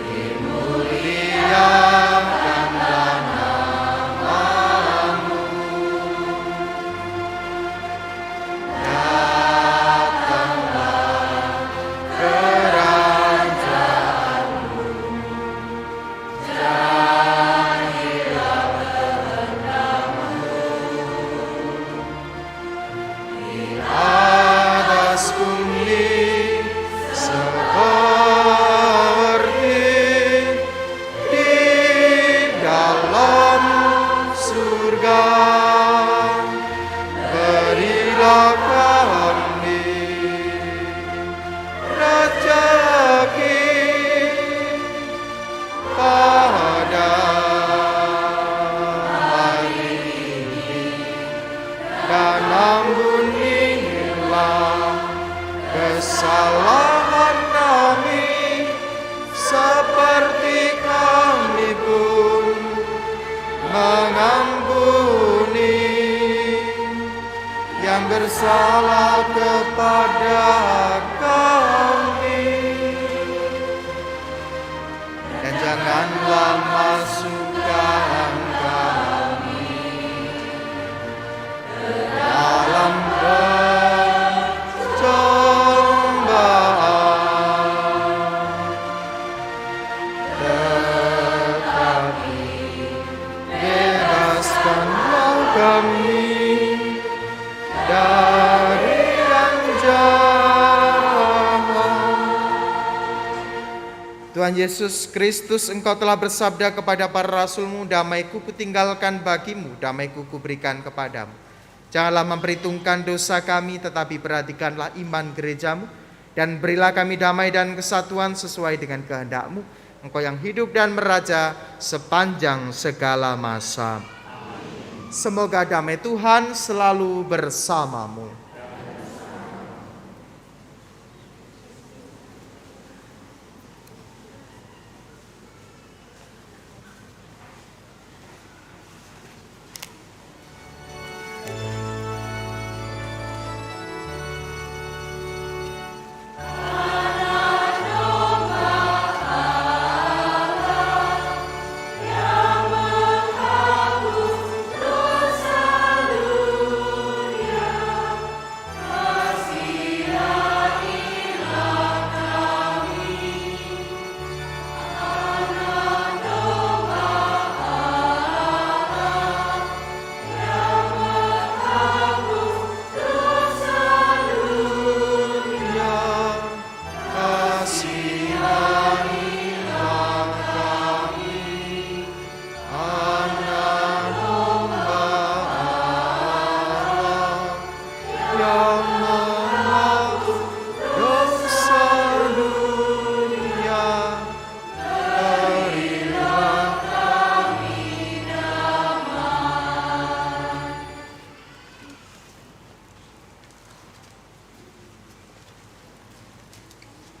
dimuliakanlah nama-Mu, datanglah kerajaan-Mu, jadilah kehendak-Mu di atas bumi seperti di dalam surga. Berilah kami rezeki pada hari ini, dan ampunilah kesalahan kami seperti kami pun mengampuni yang bersalah kepada kami, dan janganlah masukkan kami ke dalam pencobaan, tetapi bebaskanlah kami dari yang jahat. Tuhan Yesus Kristus, Engkau telah bersabda kepada para rasul-Mu, damai-Ku kutinggalkan bagimu, damai-Ku kuberikan kepadamu. Janganlah memperhitungkan dosa kami, tetapi perhatikanlah iman gereja-Mu, Dan berilah kami damai dan kesatuan sesuai dengan kehendak-Mu, Engkau yang hidup dan meraja sepanjang segala masa. Semoga damai Tuhan selalu bersamamu.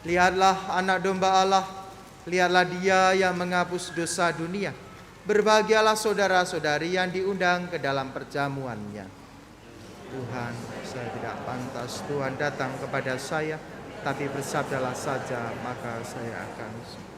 Lihatlah anak domba Allah, lihatlah Dia yang menghapus dosa dunia. Berbahagialah saudara-saudari yang diundang ke dalam perjamuannya. Tuhan, saya tidak pantas Tuhan datang kepada saya, tapi bersabdalah saja, maka saya akan sembuh.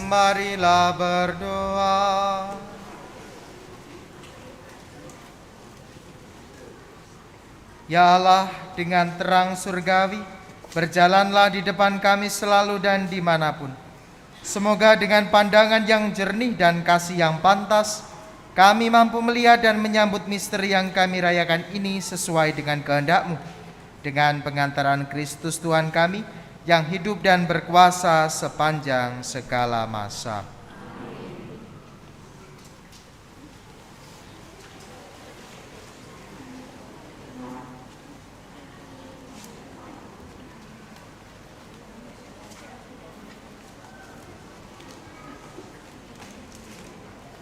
Marilah berdoa. Ya Allah, dengan terang surgawi, berjalanlah di depan kami selalu dan dimanapun. Semoga dengan pandangan yang jernih dan kasih yang pantas, kami mampu melihat dan menyambut misteri yang kami rayakan ini sesuai dengan kehendak-Mu. Dengan pengantaran Kristus Tuhan kami, yang hidup dan berkuasa sepanjang segala masa.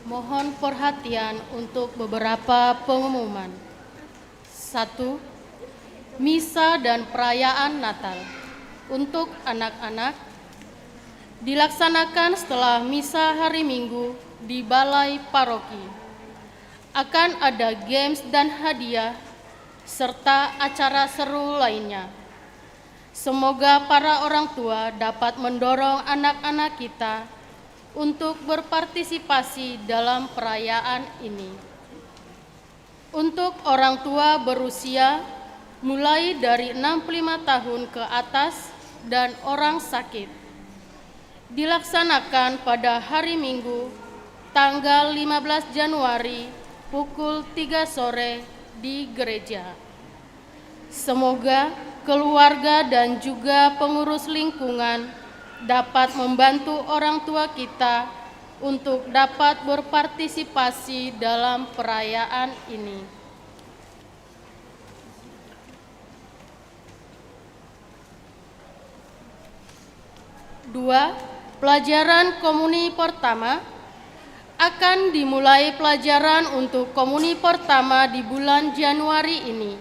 Mohon perhatian untuk beberapa pengumuman. 1. Misa dan perayaan Natal untuk anak-anak dilaksanakan setelah misa hari Minggu di Balai Paroki. Akan ada games dan hadiah serta acara seru lainnya. Semoga para orang tua dapat mendorong anak-anak kita untuk berpartisipasi dalam perayaan ini. Untuk orang tua berusia mulai dari 65 tahun ke atas dan orang sakit, dilaksanakan pada hari Minggu tanggal 15 Januari pukul 3 sore di gereja. Semoga keluarga dan juga pengurus lingkungan dapat membantu orang tua kita untuk dapat berpartisipasi dalam perayaan ini. Dua, pelajaran komuni pertama. Akan dimulai pelajaran untuk komuni pertama di bulan Januari ini.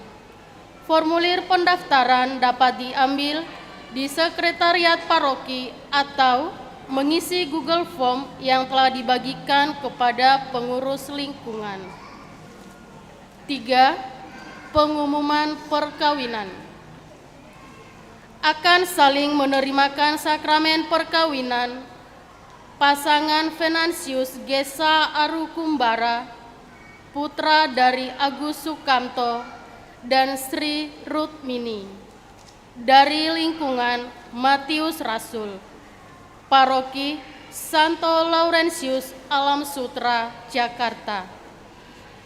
Formulir pendaftaran dapat diambil di sekretariat paroki atau mengisi Google Form yang telah dibagikan kepada pengurus lingkungan. 3. Pengumuman perkawinan. Akan saling menerimakan sakramen perkawinan pasangan Venansius Gesa Arukumbara, putra dari Agus Sukamto dan Sri Rutmini, dari lingkungan Matius Rasul, Paroki Santo Laurentius Alam Sutra, Jakarta,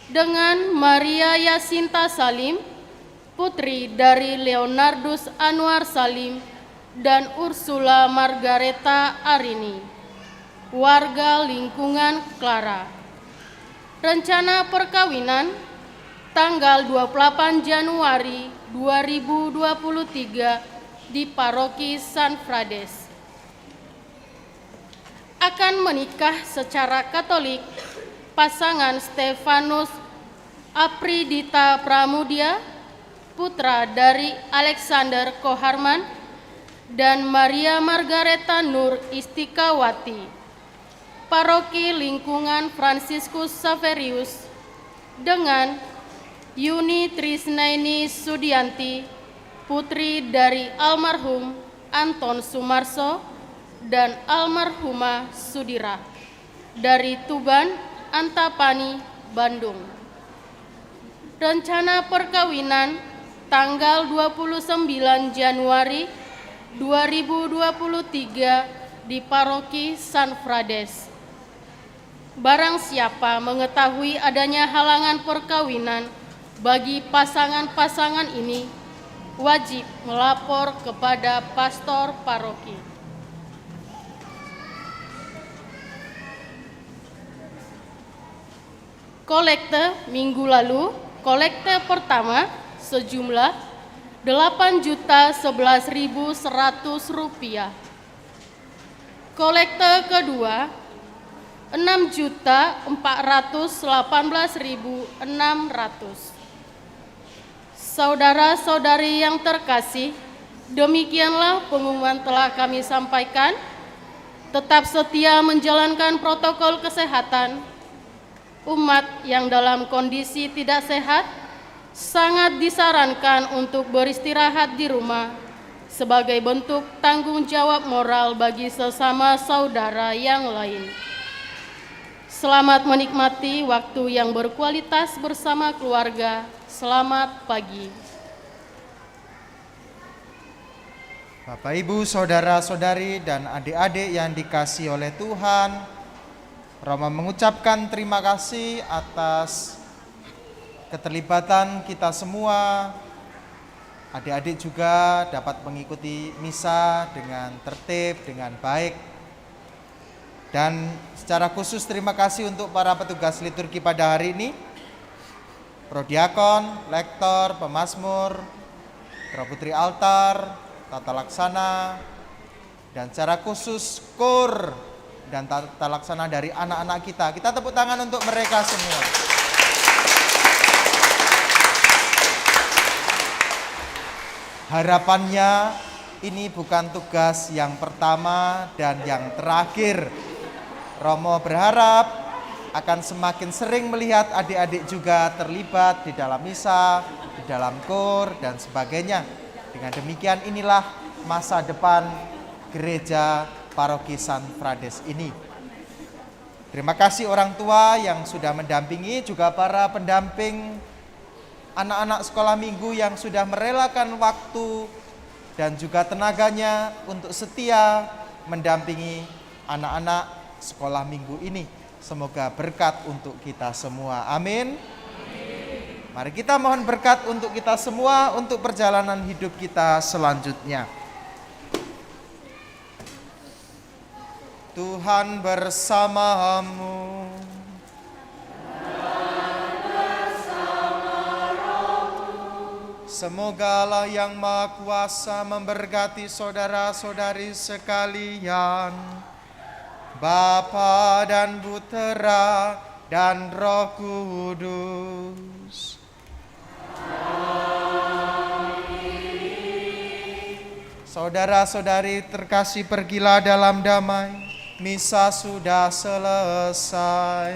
dengan Maria Yasinta Salim, putri dari Leonardus Anwar Salim dan Ursula Margareta Arini, warga lingkungan Clara. Rencana perkawinan tanggal 28 Januari 2023 di Paroki San Frades. Akan menikah secara Katolik pasangan Stefanus Apridita Pramudia, putra dari Alexander Koharman dan Maria Margareta Nur Istikawati, Paroki Lingkungan Fransiskus Saverius, dengan Yuni Trisnaini Sudianti, putri dari almarhum Anton Sumarso dan almarhumah Sudira, dari Tuban, Antapani, Bandung. Rencana perkawinan tanggal 29 Januari 2023 di Paroki San Frades. Barang siapa mengetahui adanya halangan perkawinan bagi pasangan-pasangan ini, wajib melapor kepada pastor paroki. Kolekte minggu lalu, kolekte pertama sejumlah Rp8.011.100. Kolekte kedua Rp6.418.600. Saudara-saudari yang terkasih, demikianlah pengumuman telah kami sampaikan. Tetap setia menjalankan protokol kesehatan. Umat yang dalam kondisi tidak sehat sangat disarankan untuk beristirahat di rumah sebagai bentuk tanggung jawab moral bagi sesama saudara yang lain. Selamat menikmati waktu yang berkualitas bersama keluarga. Selamat pagi.
Bapak, Ibu, saudara-saudari, dan adik-adik yang dikasihi oleh Tuhan, Roma mengucapkan terima kasih atas keterlibatan kita semua. Adik-adik juga dapat mengikuti misa dengan tertib, dengan baik. Dan secara khusus terima kasih untuk para petugas liturgi pada hari ini, prodiakon, lektor, pemazmur, putri altar, tata laksana, dan secara khusus kor dan tata laksana dari anak-anak kita. Kita tepuk tangan untuk mereka semua. Harapannya ini bukan tugas yang pertama dan yang terakhir. Romo berharap akan semakin sering melihat adik-adik juga terlibat di dalam misa, di dalam kor, dan sebagainya. Dengan demikian inilah masa depan gereja Paroki San Frades ini. Terima kasih orang tua yang sudah mendampingi, juga para pendamping anak-anak sekolah minggu yang sudah merelakan waktu dan juga tenaganya untuk setia mendampingi anak-anak sekolah minggu ini. Semoga berkat untuk kita semua. Amin. Mari kita mohon berkat untuk kita semua untuk perjalanan hidup kita selanjutnya. Tuhan bersamamu. Semoga Allah yang Maha Kuasa memberkati saudara-saudari sekalian, Bapa dan Putera dan Roh Kudus. Saudara-saudari terkasih, pergilah dalam damai. Misa sudah selesai.